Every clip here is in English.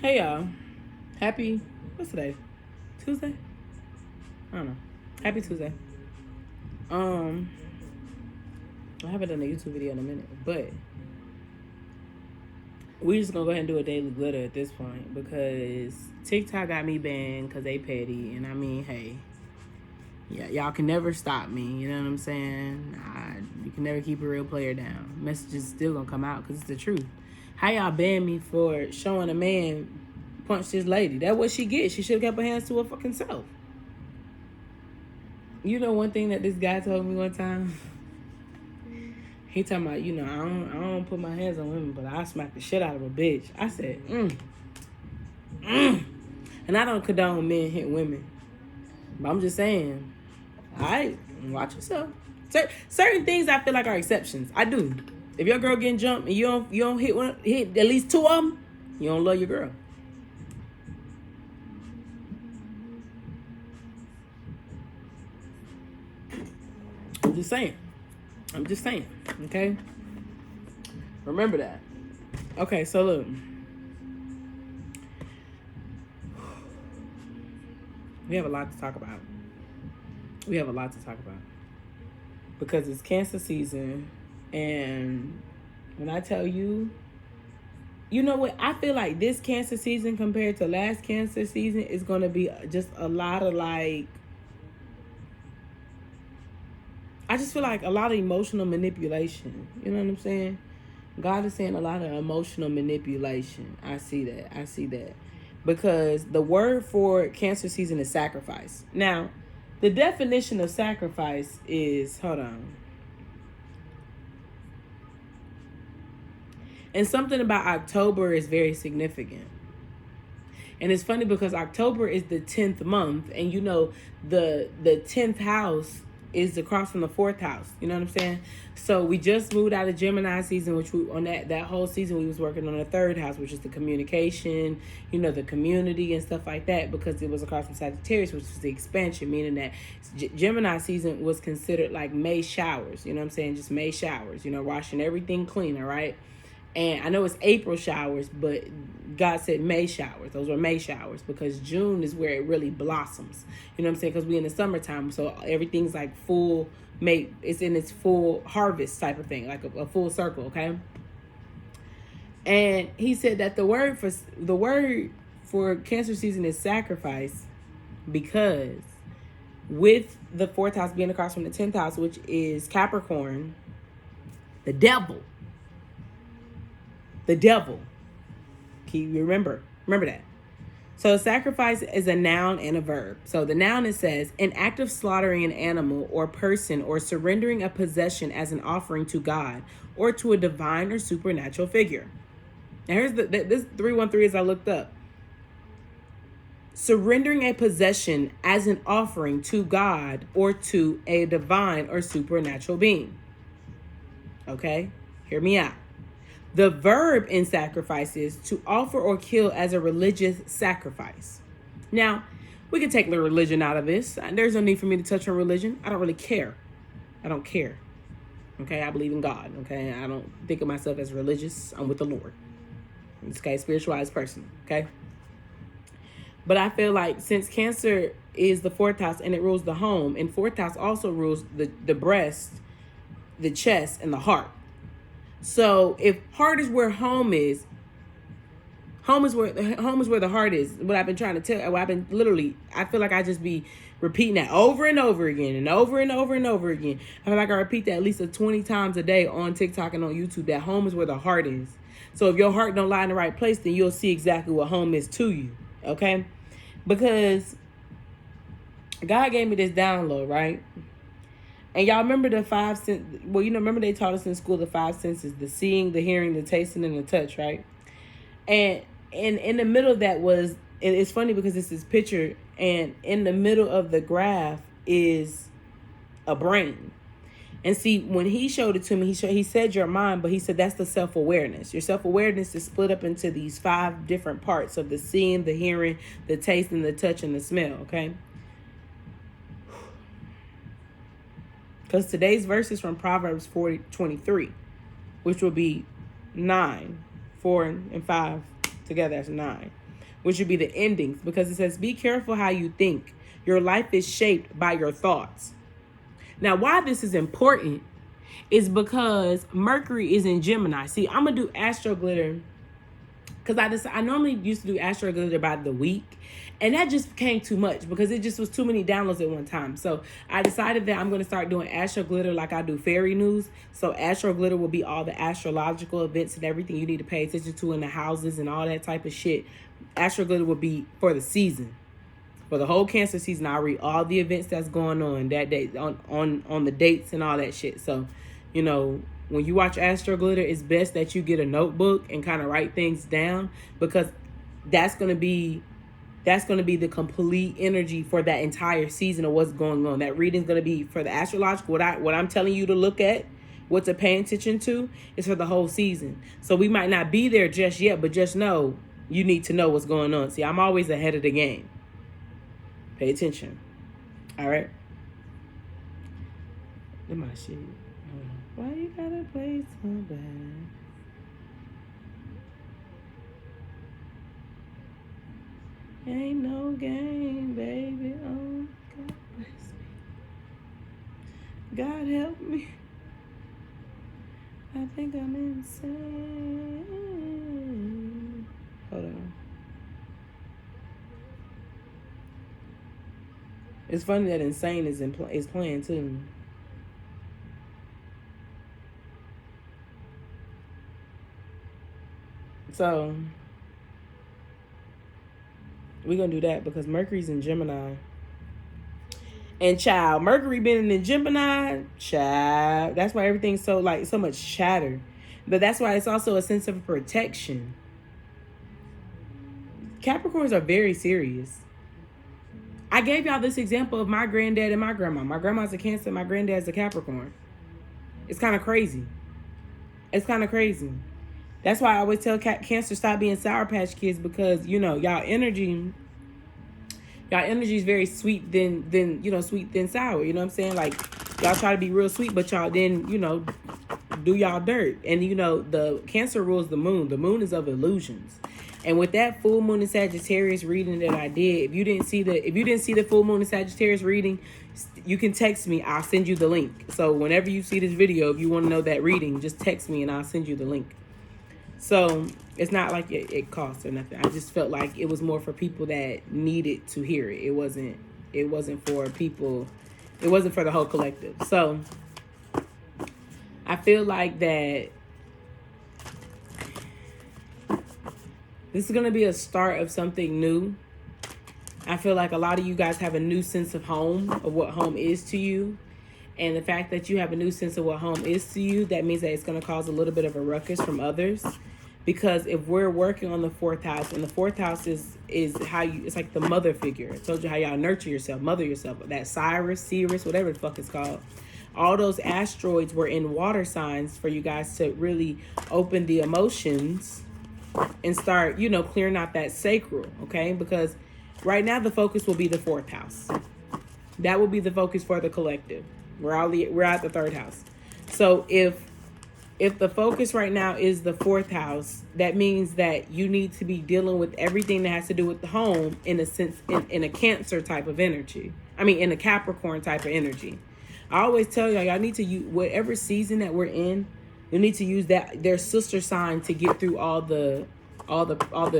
Hey y'all. Happy, what's today? Tuesday? I don't know. Happy Tuesday. I haven't done a YouTube video in a minute, but we just gonna go ahead and do a daily glitter at this point because TikTok got me banned because they petty, and I mean, hey, yeah, y'all can never stop me. You know what I'm saying? You can never keep a real player down. Messages still gonna come out because it's the truth. How y'all ban me for showing a man punch this lady? That's what she gets. She should have kept her hands to her fucking self. You know one thing that this guy told me one time? He talking about, I don't put my hands on women, but I smack the shit out of a bitch. I said, And I don't condone men hit women. But I'm just saying, all right, watch yourself. Certain things I feel like are exceptions. I do. If your girl getting jumped and you don't hit at least two of them, you don't love your girl. I'm just saying. Okay? Remember that. Okay, so look. We have a lot to talk about. Because it's cancer season. And when I tell you, you know what? I feel like this cancer season compared to last cancer season is going to be just a lot of I just feel like a lot of emotional manipulation. You know what I'm saying? God is saying a lot of emotional manipulation. I see that. Because the word for cancer season is sacrifice. Now, the definition of sacrifice is, hold on. And something about October is very significant. And it's funny because October is the 10th month. And you know, the 10th house is across from the 4th house. You know what I'm saying? So we just moved out of Gemini season, which on that whole season we was working on the 3rd house, which is the communication, the community and stuff like that, because it was across from Sagittarius, which is the expansion, meaning that Gemini season was considered like May showers. You know what I'm saying? Just May showers, washing everything clean, all right? And I know it's April showers, but God said May showers. Those were May showers because June is where it really blossoms. You know what I'm saying? Because we're in the summertime, so everything's like full May. It's in its full harvest type of thing, like a full circle, okay? And he said that the word for cancer season is sacrifice, because with the 4th house being across from the 10th house, which is Capricorn, the devil. Can you remember that? So sacrifice is a noun and a verb. So the noun, it says an act of slaughtering an animal or person or surrendering a possession as an offering to God or to a divine or supernatural figure. Now here's this 313 as I looked up. Surrendering a possession as an offering to God or to a divine or supernatural being. Okay, hear me out. The verb in sacrifice is to offer or kill as a religious sacrifice. Now, we can take the religion out of this. There's no need for me to touch on religion. I don't really care. I don't care. Okay, I believe in God. Okay, I don't think of myself as religious. I'm with the Lord. In this case, spiritualized person. Okay. But I feel like since Cancer is the 4th house and it rules the home, and 4th house also rules the breast, the chest, and the heart. So if heart is where home is where the heart is. What I've been trying to tell, I feel like I just be repeating that over and over again and over and over and over again. I feel like I repeat that at least 20 times a day on TikTok and on YouTube, that home is where the heart is. So if your heart don't lie in the right place, then you'll see exactly what home is to you. Okay? Because God gave me this download, right? And y'all remember the 5 senses? Well, remember they taught us in school the 5 senses: the seeing, the hearing, the tasting, and the touch, right? And in the middle of that was, it's funny because it's this picture, and in the middle of the graph is a brain. And see, when he showed it to me, he said your mind, but he said that's the self-awareness. Your self-awareness is split up into these 5 different parts of the seeing, the hearing, the tasting, the touch, and the smell, okay? Because today's verse is from Proverbs 40:23, which will be 9. 4 and 5 together, that's 9. which would be the endings, because it says, be careful how you think. Your life is shaped by your thoughts. Now, why this is important is because Mercury is in Gemini. See, I'm going to do Astro Glitter because I normally used to do Astro Glitter by the week, and that just became too much because it just was too many downloads at one time. So I decided that I'm going to start doing Astro Glitter like I do Fairy News. So Astro Glitter will be all the astrological events and everything you need to pay attention to in the houses and all that type of shit. Astro Glitter will be for the season. For the whole Cancer season, I'll read all the events that's going on that day, on the dates and all that shit. So, you know, when you watch Astro Glitter, it's best that you get a notebook and kind of write things down, because that's gonna be the complete energy for that entire season of what's going on. That reading's gonna be for the astrological. What I'm telling you to look at, what to pay attention to, is for the whole season. So we might not be there just yet, but just know you need to know what's going on. See, I'm always ahead of the game. Pay attention. All right. Look at my shit. Why you gotta play so bad? Ain't no game, baby. Oh, God bless me. God help me. I think I'm insane. Hold on. It's funny that Insane is playing too. So we're gonna do that because Mercury's in Gemini. And child, Mercury being in Gemini, child, that's why everything's so much chatter. But that's why it's also a sense of protection. Capricorns are very serious. I gave y'all this example of my granddad and my grandma. My grandma's a Cancer, my granddad's a Capricorn. It's kind of crazy. It's kind of crazy. That's why I always tell Cancer stop being Sour Patch Kids, because, you know, y'all energy is very sweet sweet then sour. You know what I'm saying? Like, y'all try to be real sweet, but y'all then, you know, do y'all dirt. And, you know, the Cancer rules the moon. The moon is of illusions. And with that full moon in Sagittarius reading that I did, if you didn't see the full moon in Sagittarius reading, you can text me. I'll send you the link. So whenever you see this video, if you want to know that reading, just text me and I'll send you the link. So it's not like it costs or nothing. I just felt like it was more for people that needed to hear it. It wasn't for people. It wasn't for the whole collective. So I feel like that this is going to be a start of something new. I feel like a lot of you guys have a new sense of home, of what home is to you. And the fact that you have a new sense of what home is to you, that means that it's going to cause a little bit of a ruckus from others. Because if we're working on the fourth house, and the fourth house is how it's like the mother figure. I told you how y'all nurture yourself, mother yourself. That Sirius, whatever the fuck it's called. All those asteroids were in water signs for you guys to really open the emotions and start, you know, clearing out that sacral, okay? Because right now the focus will be the fourth house. That will be the focus for the collective. We're at the third house. So if the focus right now is the fourth house, that means that you need to be dealing with everything that has to do with the home in a sense, in a Cancer type of energy. I mean, in a Capricorn type of energy. I always tell y'all need to use whatever season that we're in. You need to use their sister sign to get through all the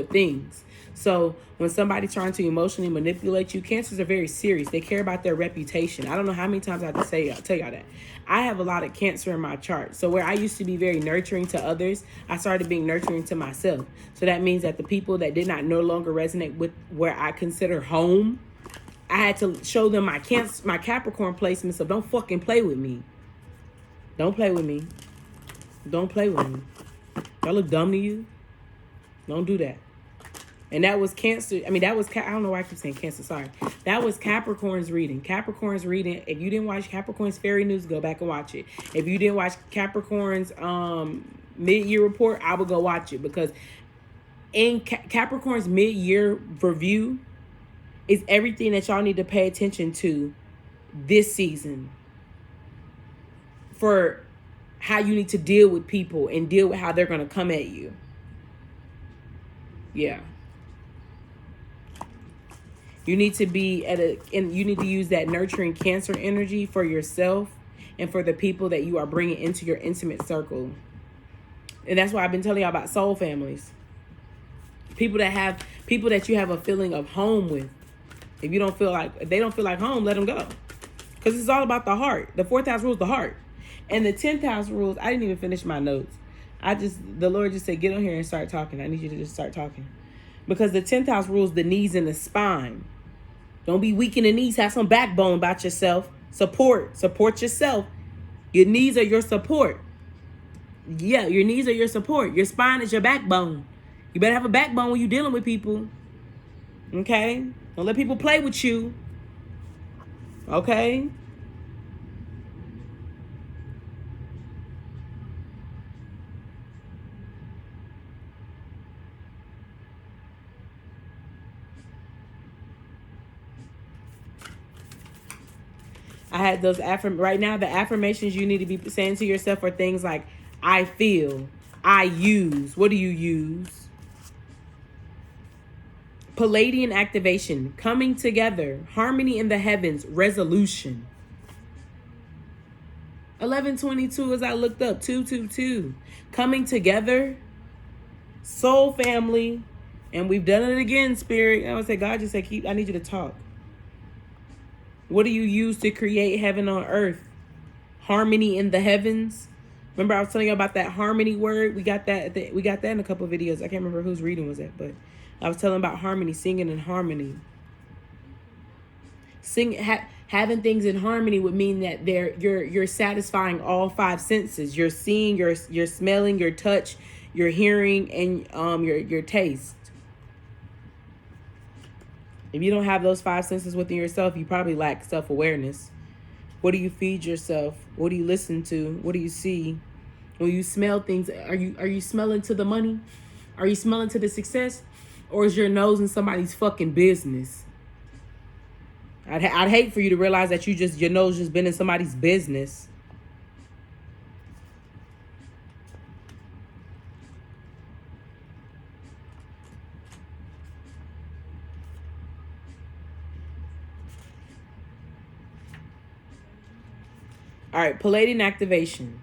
things. So when somebody's trying to emotionally manipulate you, Cancers are very serious. They care about their reputation. I don't know how many times I have to tell y'all that. I have a lot of Cancer in my chart. So where I used to be very nurturing to others, I started being nurturing to myself. So that means that the people that did not no longer resonate with where I consider home, I had to show them my Capricorn placements of don't fucking play with me. Don't play with me. Don't play with me. Do I look dumb to you? Don't do that. And that was Cancer. I mean, that was, I don't know why I keep saying Cancer. Sorry. That was Capricorn's reading. Capricorn's reading. If you didn't watch Capricorn's Fairy News, go back and watch it. If you didn't watch Capricorn's mid-year report, I would go watch it. Because in Capricorn's mid-year review is everything that y'all need to pay attention to this season. For how you need to deal with people and deal with how they're going to come at you. Yeah. You need to be and you need to use that nurturing Cancer energy for yourself and for the people that you are bringing into your intimate circle. And that's why I've been telling y'all about soul families. People that you have a feeling of home with. If they don't feel like home, let them go. Because it's all about the heart. The 4th house rules the heart. And the 10th house rules, I didn't even finish my notes. The Lord just said, get on here and start talking. I need you to just start talking. Because the 10th house rules the knees and the spine. Don't be weak in the knees. Have some backbone about yourself. Support yourself. Your knees are your support. Yeah, your knees are your support. Your spine is your backbone. You better have a backbone when you're dealing with people. Okay? Don't let people play with you. Okay? I had those right now, the affirmations you need to be saying to yourself are things like, I feel, I use. What do you use? Palladian activation, coming together, harmony in the heavens, resolution. 1122 as I looked up, 222. Coming together, soul family, and we've done it again, Spirit. I would say, God just said, I need you to talk. What do you use to create heaven on earth? Harmony in the heavens. Remember I was telling you about that harmony word? We got that in a couple of videos. I can't remember whose reading was it, but I was telling about harmony, singing in harmony. Having things in harmony would mean that you're satisfying all 5 senses. You're seeing, you're smelling, your touch, your hearing, and your taste. If you don't have those 5 senses within yourself, you probably lack self-awareness. What do you feed yourself? What do you listen to? What do you see? When you smell things, are you smelling to the money? Are you smelling to the success? Or is your nose in somebody's fucking business? I'd hate for you to realize that your nose just been in somebody's business. All right, Palladian activation.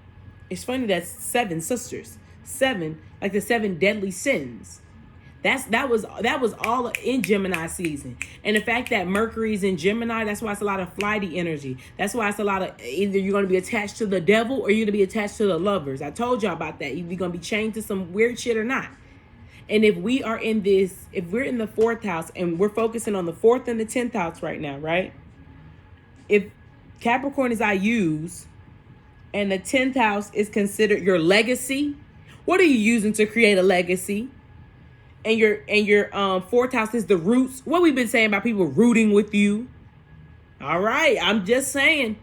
It's funny that's 7 sisters. 7, like the 7 deadly sins. That was all in Gemini season. And the fact that Mercury's in Gemini, that's why it's a lot of flighty energy. That's why it's a lot of either you're going to be attached to the devil or you're going to be attached to the lovers. I told y'all about that. You're going to be chained to some weird shit or not. And if we're in the 4th house and we're focusing on the 4th and the 10th house right now, right? If Capricorn is I use, and the 10th house is considered your legacy. What are you using to create a legacy? And your 4th house is the roots. What we've been saying about people rooting with you. All right, I'm just saying.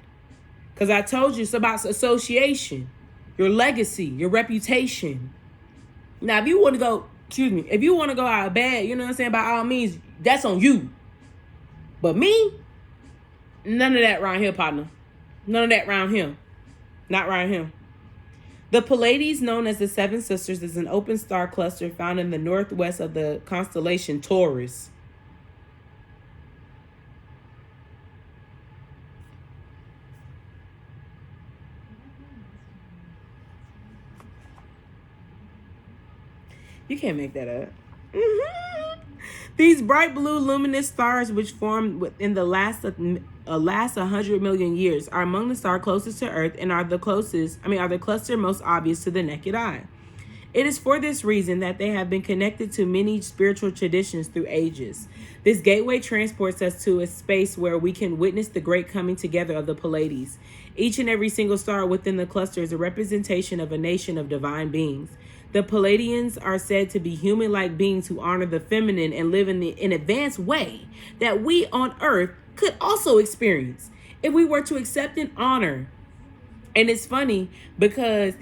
Because I told you it's about association. Your legacy, your reputation. Now, if you want to go out bad, you know what I'm saying, by all means, that's on you. But me, none of that around here, partner. None of that around here. Not around here. The Pleiades, known as the 7 Sisters, is an open star cluster found in the northwest of the constellation Taurus. You can't make that up. These bright blue luminous stars, which formed within the last 100 million years, are among the stars closest to Earth and are the cluster most obvious to the naked eye. It is for this reason that they have been connected to many spiritual traditions through ages. This gateway transports us to a space where we can witness the great coming together of the Pleiades. Each and every single star within the cluster is a representation of a nation of divine beings. The Pleiadians are said to be human-like beings who honor the feminine and live in an advanced way that we on Earth could also experience if we were to accept and honor. And it's funny because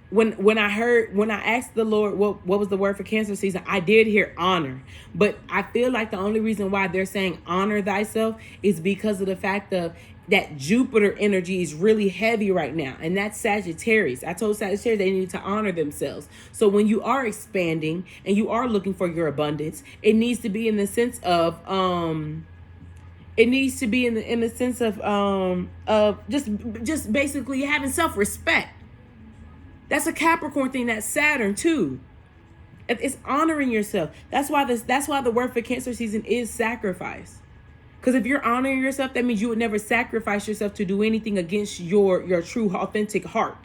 when I asked the Lord what was the word for Cancer season, I did hear honor. But I feel like the only reason why they're saying honor thyself is because of the fact of that Jupiter energy is really heavy right now, and that's Sagittarius. I told Sagittarius they need to honor themselves. So when you are expanding and you are looking for your abundance, it needs to be in the sense of it needs to be in the sense of just basically having self-respect. That's a Capricorn thing. That's Saturn too. It's honoring yourself. That's why the word for Cancer season is sacrifice. Because if you're honoring yourself, that means you would never sacrifice yourself to do anything against your true, authentic heart.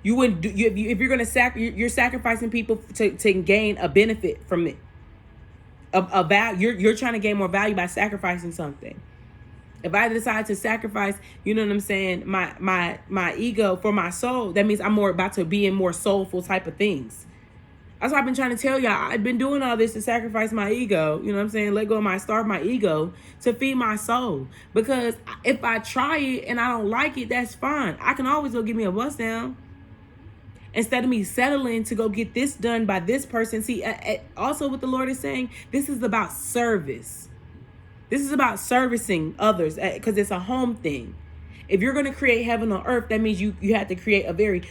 You wouldn't do, if you're gonna you're sacrificing people to gain a benefit from it. A value. You're trying to gain more value by sacrificing something. If I decide to sacrifice, you know what I'm saying, my ego for my soul, that means I'm more about to be in more soulful type of things. That's why I've been trying to tell y'all. I've been doing all this to sacrifice my ego. You know what I'm saying? Let go of starve my ego to feed my soul. Because if I try it and I don't like it, that's fine. I can always go get me a bust down. Instead of me settling to go get this done by this person. See, also what the Lord is saying, this is about service. This is about servicing others because it's a home thing. If you're going to create heaven on earth, that means you have to create a very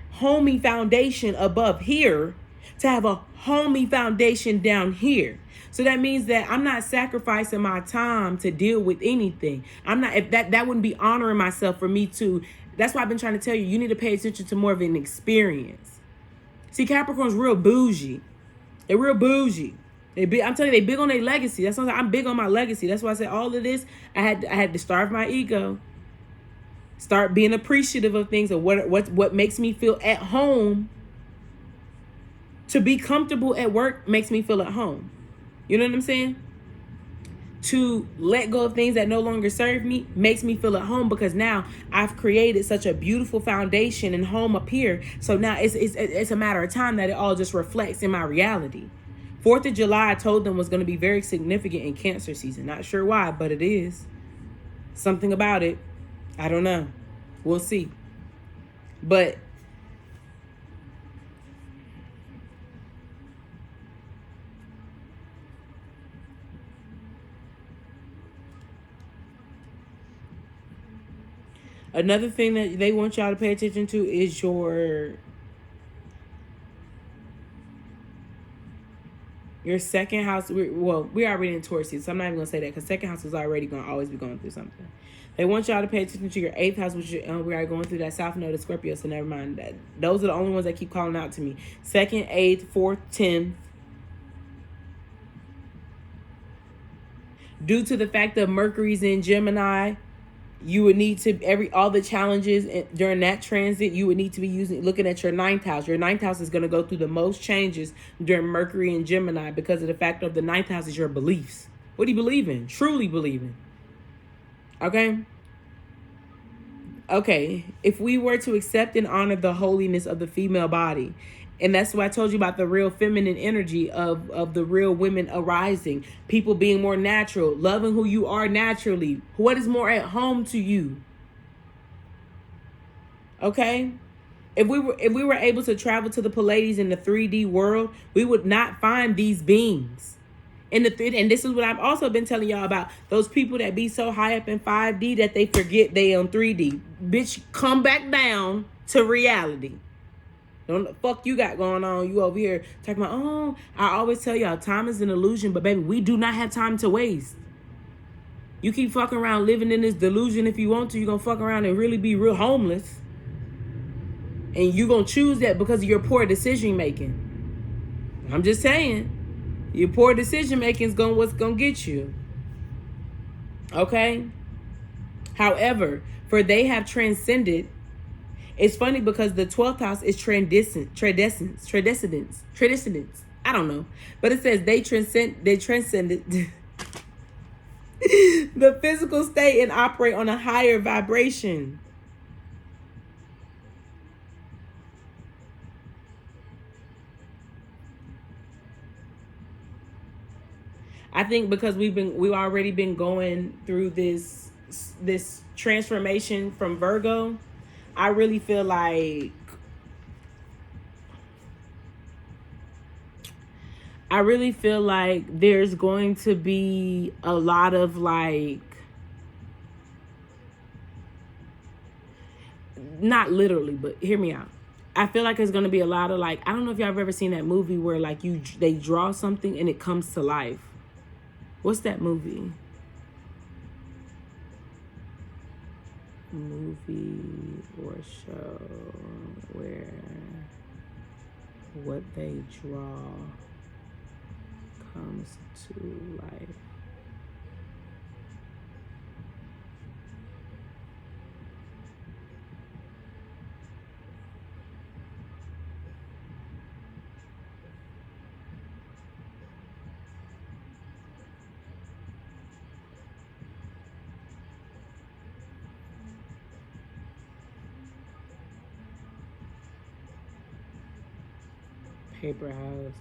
homey foundation above here to have a homey foundation down here. So that means that I'm not sacrificing my time to deal with anything. I'm not, if that wouldn't be honoring myself for me to. That's why I've been trying to tell you, you need to pay attention to more of an experience. See, Capricorn's real bougie. They're real bougie. I'm telling you, they big on their legacy. That's why I'm big on my legacy. That's why I said all of this. I had to starve my ego. Start being appreciative of things, of what makes me feel at home. To be comfortable at work makes me feel at home. You know what I'm saying? To let go of things that no longer serve me makes me feel at home, because now I've created such a beautiful foundation and home up here. So now it's a matter of time that it all just reflects in my reality. 4th of July, I told them, was going to be very significant in Cancer season. Not sure why, but it is. Something about it. I don't know. We'll see. But another thing that they want y'all to pay attention to is your second house. We're already in Taurus season, so I'm not even going to say that, because second house is already going to always be going through something. They want y'all to pay attention to your 8th house, which we are going through that South Node of Scorpio, so never mind that. Those are the only ones that keep calling out to me. 2nd, 8th, 4th, 10th. Due to the fact that Mercury's in Gemini, you would need to, all the challenges during that transit, you would need to be looking at your 9th house. Your 9th house is going to go through the most changes during Mercury and Gemini, because of the fact of the 9th house is your beliefs. What do you believe in? Truly believe in. Okay. If we were to accept and honor the holiness of the female body, and that's why I told you about the real feminine energy of the real women arising, people being more natural, loving who you are naturally. What is more at home to you? Okay? If we were able to travel to the Pleiades in the 3D world, we would not find these beings. And this is what I've also been telling y'all about, those people that be so high up in 5D that they forget they on 3D. Bitch, come back down to reality. Don't the fuck you got going on. You over here talking about, I always tell y'all, time is an illusion, but baby, we do not have time to waste. You keep fucking around living in this delusion. If you want to, you're going to fuck around and really be real homeless. And you're going to choose that because of your poor decision making. I'm just saying. Your poor decision making is what's going to get you. Okay? However, for they have transcended. It's funny because the 12th house is tradescendence. I don't know. But it says they transcended the physical state and operate on a higher vibration. I think because we've already been going through this transformation from Virgo, I really feel like there's going to be a lot of not literally, but hear me out. I feel like there's going to be a lot of like, I don't know if y'all have ever seen that movie where like they draw something and it comes to life. What's that movie? Movie or show where what they draw comes to life. Paper House.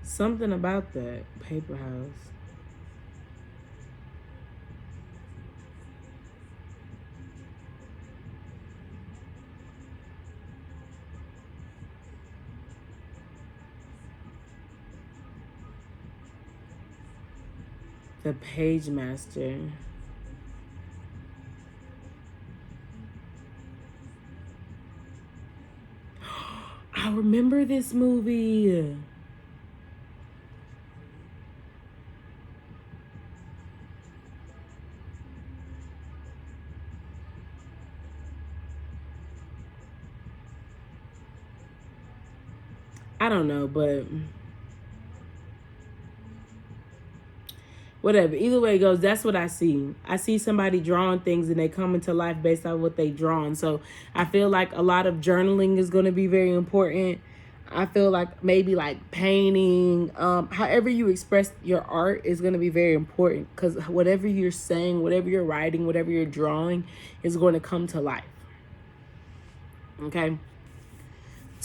Something about that. Paper House. The Page Master. I remember this movie. I don't know, but whatever. Either way it goes, that's what I see. I see somebody drawing things and they come into life based on what they drawn. So I feel like a lot of journaling is going to be very important. I feel like maybe like painting, however you express your art is going to be very important, because whatever you're saying, whatever you're writing, whatever you're drawing is going to come to life. Okay.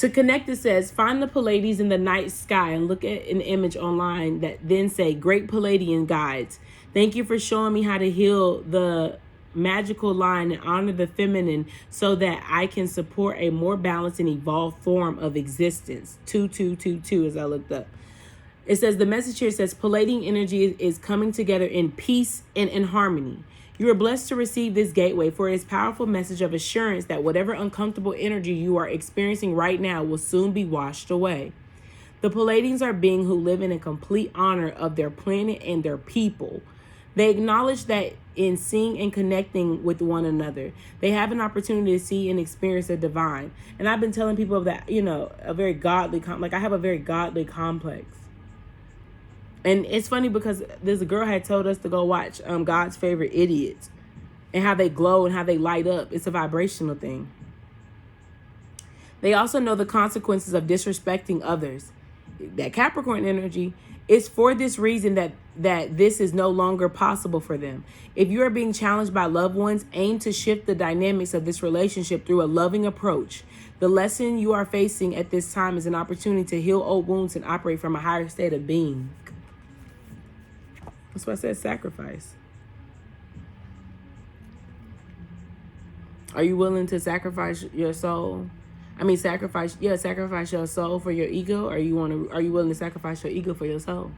To connect, it says, find the Pleiades in the night sky and look at an image online that then say, great Pleiadian guides. Thank you for showing me how to heal the magical line and honor the feminine so that I can support a more balanced and evolved form of existence. 2222 as I looked up. It says, the message here says, Pleiadian energy is coming together in peace and in harmony. You are blessed to receive this gateway, for its powerful message of assurance that whatever uncomfortable energy you are experiencing right now will soon be washed away. The Pleiadians are beings who live in a complete honor of their planet and their people. They acknowledge that in seeing and connecting with one another, they have an opportunity to see and experience the divine. And I've been telling people that, a very godly, I have a very godly complex. And it's funny because this girl had told us to go watch God's Favorite Idiots and how they glow and how they light up. It's a vibrational thing. They also know the consequences of disrespecting others. That Capricorn energy is for this reason that this is no longer possible for them. If you are being challenged by loved ones, aim to shift the dynamics of this relationship through a loving approach. The lesson you are facing at this time is an opportunity to heal old wounds and operate from a higher state of being. That's why I said sacrifice. Are you willing to sacrifice your soul? Sacrifice your soul for your ego, or are you willing to sacrifice your ego for your soul?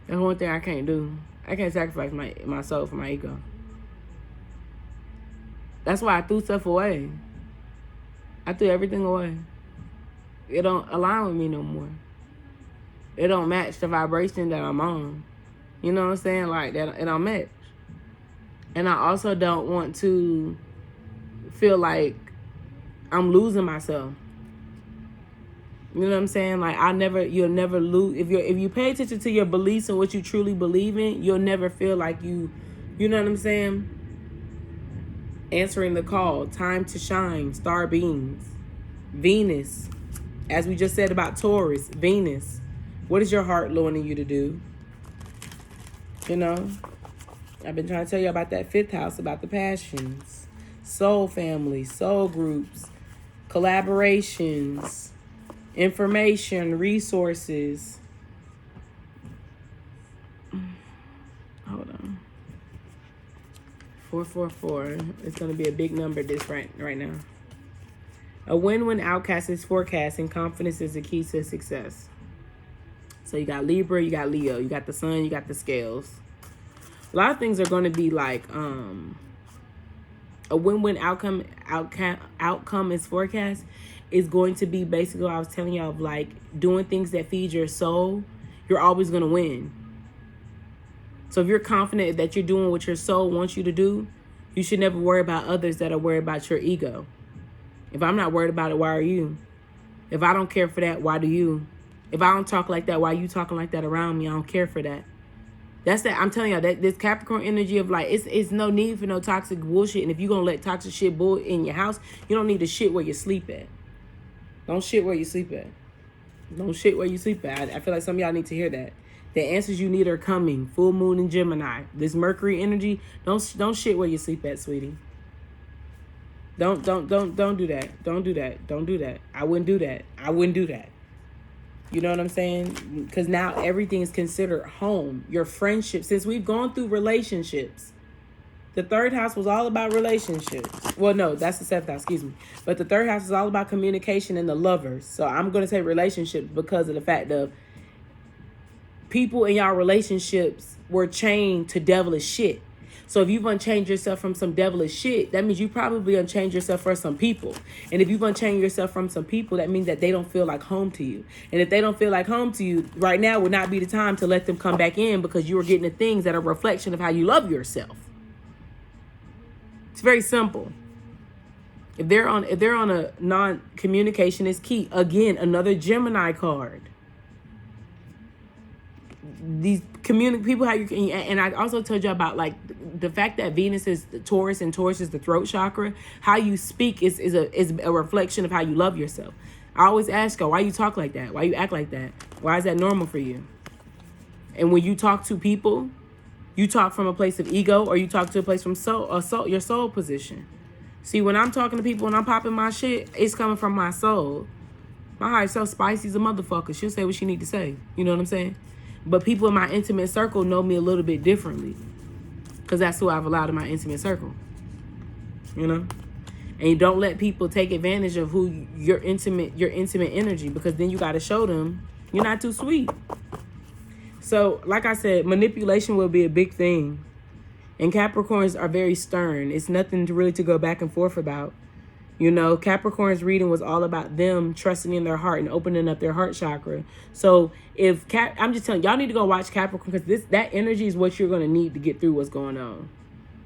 That's one thing I can't do. I can't sacrifice my soul for my ego. That's why I threw stuff away. I threw everything away. It don't align with me no more. It don't match the vibration that I'm on. You know what I'm saying? Like that, it don't match. And I also don't want to feel like I'm losing myself. You know what I'm saying? Like you'll never lose. If you pay attention to your beliefs and what you truly believe in, you'll never feel like you know what I'm saying? Answering the call, time to shine, star beings, Venus. As we just said about Taurus, Venus. What is your heart wanting you to do? I've been trying to tell you about that 5th house, about the passions, soul family, soul groups, collaborations, information, resources. Hold on. 444. It's going to be a big number right now. A win-win outcast is forecast, and confidence is the key to success. So you got Libra, you got Leo, you got the Sun, you got the Scales. A lot of things are going to be like a win-win outcome is forecast is going to be basically what I was telling y'all of, like, doing things that feed your soul. You're always going to win. So if you're confident that you're doing what your soul wants you to do, you should never worry about others that are worried about your ego. If I'm not worried about it, why are you? If I don't care for that, why do you? If I don't talk like that, why are you talking like that around me? I don't care for that. That's that. I'm telling y'all that this Capricorn energy of, like, it's no need for no toxic bullshit. And if you're going to let toxic shit bull in your house, you don't need to shit where you sleep at. Don't shit where you sleep at. Don't shit where you sleep at. I feel like some of y'all need to hear that. The answers you need are coming. Full moon in Gemini. This Mercury energy, don't shit where you sleep at, sweetie. Don't do that. Don't do that. Don't do that. I wouldn't do that. I wouldn't do that. You know what I'm saying? Because now everything is considered home. Your friendships. Since we've gone through relationships, the third house was all about relationships. Well, no, that's the seventh house, excuse me. But the third house is all about communication and the lovers. So I'm going to say relationships because of the fact of people in y'all relationships were chained to devilish shit. So if you've unchained yourself from some devilish shit, that means you probably unchained yourself for some people. And if you've unchained yourself from some people, that means that they don't feel like home to you. And if they don't feel like home to you, right now would not be the time to let them come back in, because you are getting the things that are a reflection of how you love yourself. It's very simple. If they're on a non-communication is key. Again, another Gemini card. These people, how you can, and I also told you about, like, the fact that Venus is the Taurus and Taurus is the throat chakra. How you speak is a reflection of how you love yourself. I always ask her, why you talk like that? Why you act like that? Why is that normal for you? And when you talk to people, you talk from a place of ego, or you talk to a place from your soul position. See, when I'm talking to people and I'm popping my shit, it's coming from my soul. My heart's so spicy as a motherfucker. She'll say what she need to say. You know what I'm saying? But people in my intimate circle know me a little bit differently, because that's who I've allowed in my intimate circle. You know? And you don't let people take advantage of who your intimate energy, because then you got to show them you're not too sweet. So, like I said, manipulation will be a big thing. And Capricorns are very stern. It's nothing to go back and forth about. You know, Capricorn's reading was all about them trusting in their heart and opening up their heart chakra. So I'm just telling y'all need to go watch Capricorn, because that energy is what you're going to need to get through what's going on.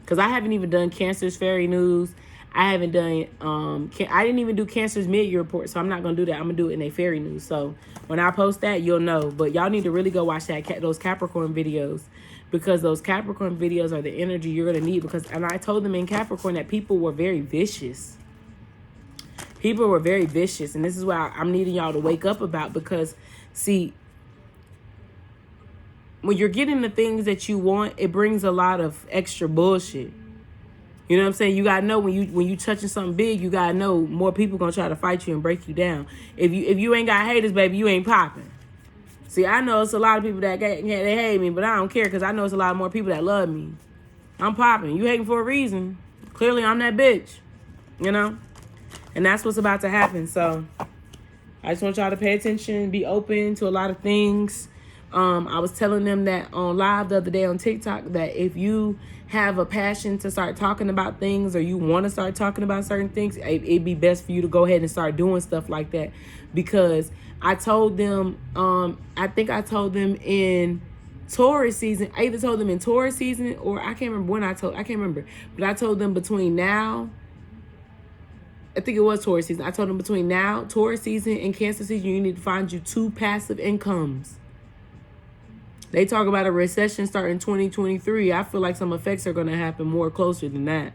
Because I haven't even done Cancer's fairy news. I haven't done, I didn't even do Cancer's mid-year report, so I'm not going to do that. I'm going to do it in a fairy news. So when I post that, you'll know. But y'all need to really go watch those Capricorn videos, because those Capricorn videos are the energy you're going to need. And I told them in Capricorn that people were very vicious. People were very vicious, and this is why I'm needing y'all to wake up about, because, see, when you're getting the things that you want, it brings a lot of extra bullshit. You know what I'm saying? You gotta know when you touching something big, you gotta know more people gonna try to fight you and break you down. If you ain't got haters, baby, you ain't popping. See, I know it's a lot of people that they hate me, but I don't care, because I know it's a lot more people that love me. I'm popping. You hating for a reason. Clearly, I'm that bitch. You know? And that's what's about to happen. So I just want y'all to pay attention, be open to a lot of things. I was telling them that on live the other day on TikTok, that if you have a passion to start talking about things, or you want to start talking about certain things, it'd be best for you to go ahead and start doing stuff like that. Because I told them, I think I told them in Taurus season, I either told them in Taurus season, or I can't remember when I can't remember. But I told them between now, I think it was Taurus season. I told them between now, Taurus season, and Cancer season, you need to find you 2 passive incomes. They talk about a recession starting 2023. I feel like some effects are going to happen more closer than that.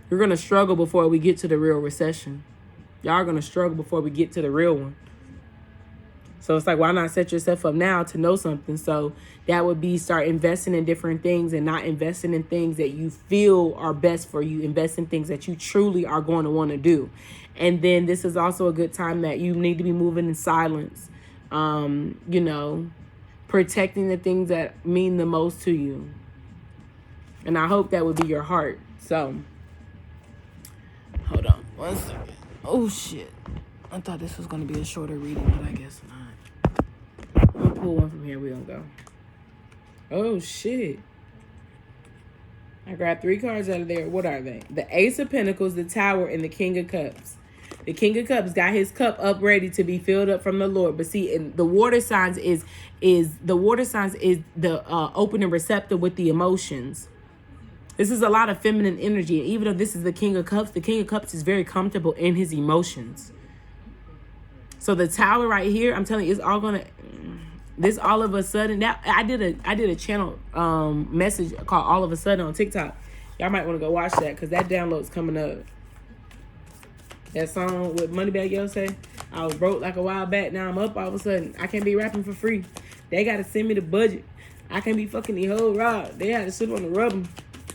You're going to struggle before we get to the real recession. Y'all are going to struggle before we get to the real one. So it's like, why not set yourself up now to know something? So that would be start investing in different things, and not investing in things that you feel are best for you. Invest in things that you truly are going to want to do. And then this is also a good time that you need to be moving in silence. You know, protecting the things that mean the most to you. And I hope that would be your heart. So, hold on 1 second. Oh, shit. I thought this was going to be a shorter reading, but I guess not. pull one from here. We gonna go. Oh, shit. I grabbed 3 cards out of there. What are they? The Ace of Pentacles, the Tower, and the King of Cups. The King of Cups got his cup up ready to be filled up from the Lord. But see, and the water signs is the open and receptive with the emotions. This is a lot of feminine energy. And even though this is the King of Cups is very comfortable in his emotions. So the Tower right here, I'm telling you, it's all gonna. This all of a sudden. Now I did a channel message called All of a Sudden on TikTok. Y'all might want to go watch that because that download's coming up. That song with Moneybagg Yo say, I was broke like a while back. Now I'm up all of a sudden. I can't be rapping for free. They got to send me the budget. I can't be fucking the whole rod. They had to sit on the rubber.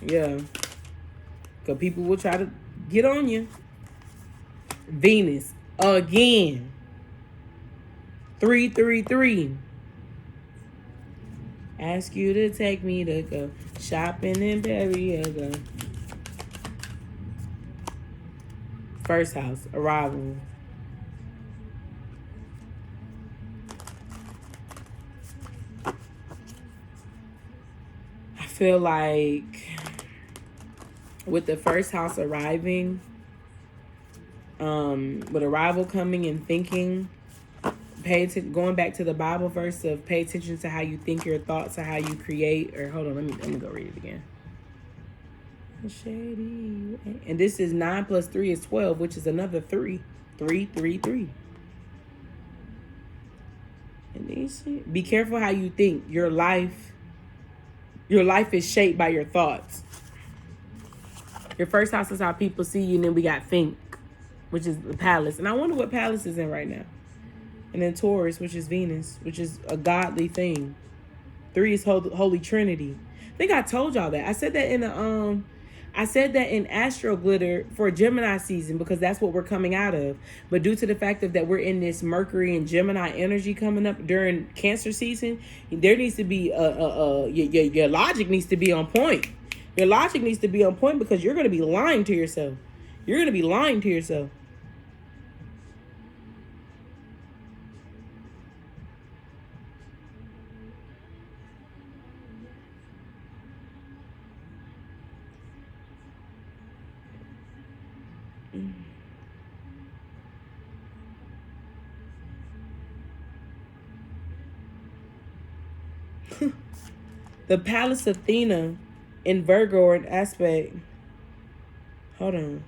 Yeah. Because people will try to get on you. Venus. Again. 333. Ask you to take me to go shopping in Berryville. First house, arrival. I feel like with the first house arriving, with arrival coming and thinking, going back to the Bible verse of pay attention to how you think, your thoughts are how you create. Or hold on, let me go read it again. Shady. And this is 9 plus 3 is 12, which is another 3. 3, 3, 3. And these, be careful how you think. Your life is shaped by your thoughts. Your first house is how people see you, and then we got think, which is the palace. And I wonder what palace is in right now. And then Taurus, which is Venus, which is a godly thing. 3 is Holy Trinity. I think I told y'all that. I said that in Astro Glitter for Gemini season because that's what we're coming out of. But due to the fact that we're in this Mercury and Gemini energy coming up during Cancer season, there needs to be your logic needs to be on point. Your logic needs to be on point because you're going to be lying to yourself. You're going to be lying to yourself. The Palace of Athena in Virgo or an aspect. Hold on.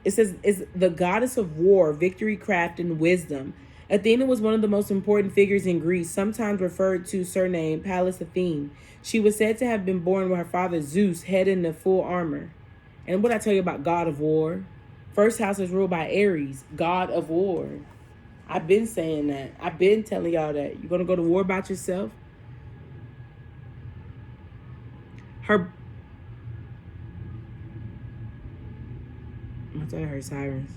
It says, is the goddess of war, victory, craft, and wisdom. Athena was one of the most important figures in Greece, sometimes referred to surname Pallas Athene. She was said to have been born with her father Zeus, head in the full armor. And what I tell you about God of War? First house is ruled by Aries, God of War. I've been saying that. I've been telling y'all that. You're going to go to war about yourself? I'll tell her sirens.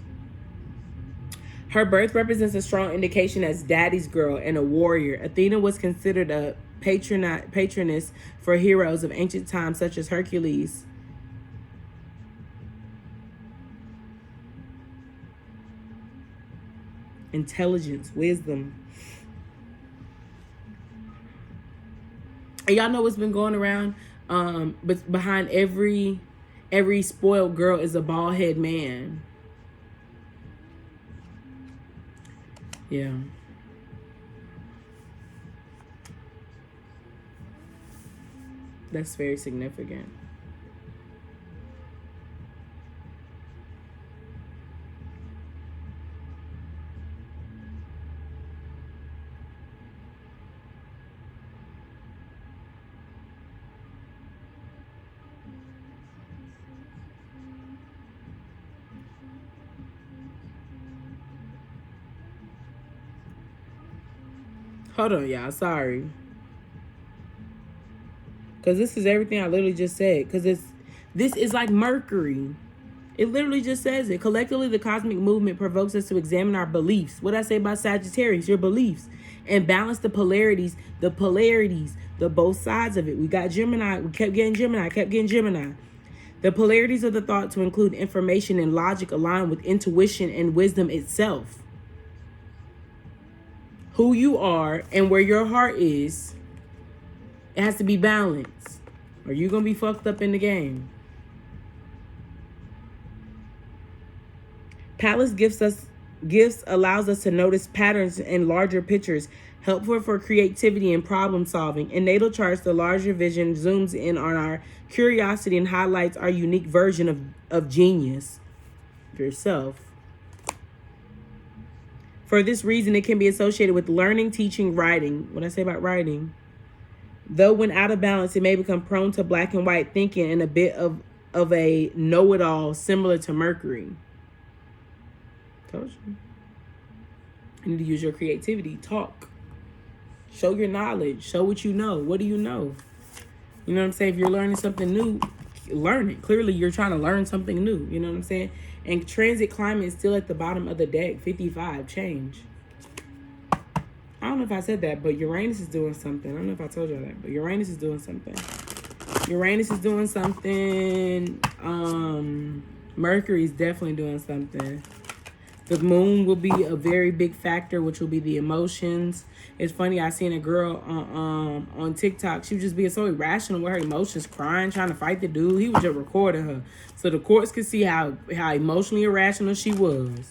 Her birth represents a strong indication as daddy's girl and a warrior. Athena was considered a patroness for heroes of ancient times such as Hercules. Intelligence, wisdom. And y'all know what's been going around? But behind every spoiled girl is a bald head man. Yeah. That's very significant. Hold on, y'all. Sorry. Because this is everything I literally just said. Because this is like Mercury. It literally just says it. Collectively, the cosmic movement provokes us to examine our beliefs. What I say about Sagittarius, your beliefs. And balance the polarities, the both sides of it. We got Gemini. We kept getting Gemini. The polarities of the thought to include information and logic aligned with intuition and wisdom itself. who you are and where your heart is, it has to be balanced, or you're going to be fucked up in the game. Palace gifts allows us to notice patterns in larger pictures, helpful for creativity and problem solving. In natal charts, the larger vision zooms in on our curiosity and highlights our unique version of genius, yourself. For this reason, it can be associated with learning, teaching, writing. What I say about writing, though when out of balance, it may become prone to black and white thinking and a bit of a know-it-all, similar to Mercury. Told you. You need to use your creativity. Talk. Show your knowledge. Show what you know. What do you know? You know what I'm saying? If you're learning something new, learn it. Clearly, you're trying to learn something new. You know what I'm saying? And transit climate is still at the bottom of the deck. 55. Change. I don't know if I said that, but Uranus is doing something. I don't know if I told y'all that, but Uranus is doing something. Uranus is doing something. Mercury is definitely doing something. The moon will be a very big factor, which will be the emotions. It's funny, I seen a girl on TikTok. She was just being so irrational with her emotions, crying, trying to fight the dude. He was just recording her. So the courts could see how emotionally irrational she was.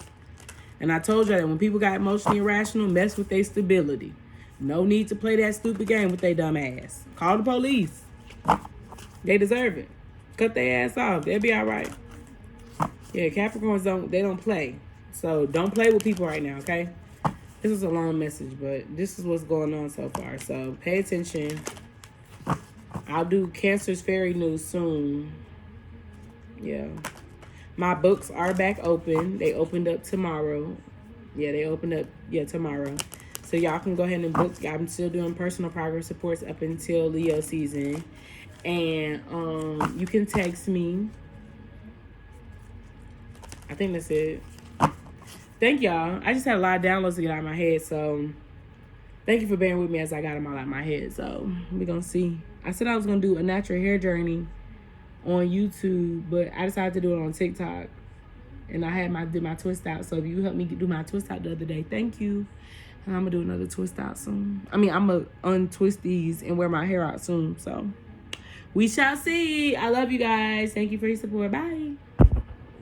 And I told you that when people got emotionally irrational, mess with their stability. No need to play that stupid game with their dumb ass. Call the police. They deserve it. Cut their ass off. They'll be all right. Yeah, Capricorns don't play. So don't play with people right now, okay? This was a long message, but this is what's going on so far. So pay attention. I'll do Cancer's Fairy News soon. Yeah. My books are back open. They opened up tomorrow. Yeah, they opened up, tomorrow. So y'all can go ahead and book. I'm still doing personal progress reports up until Leo season. And you can text me. I think that's it. Thank y'all. I just had a lot of downloads to get out of my head, so thank you for bearing with me as I got them all out of my head. So we're going to see. I said I was going to do a natural hair journey on YouTube, but I decided to do it on TikTok. And I had did my twist out. So if you helped me do my twist out the other day, thank you. And I'm going to do another twist out soon. I'm going to untwist these and wear my hair out soon. So we shall see. I love you guys. Thank you for your support. Bye.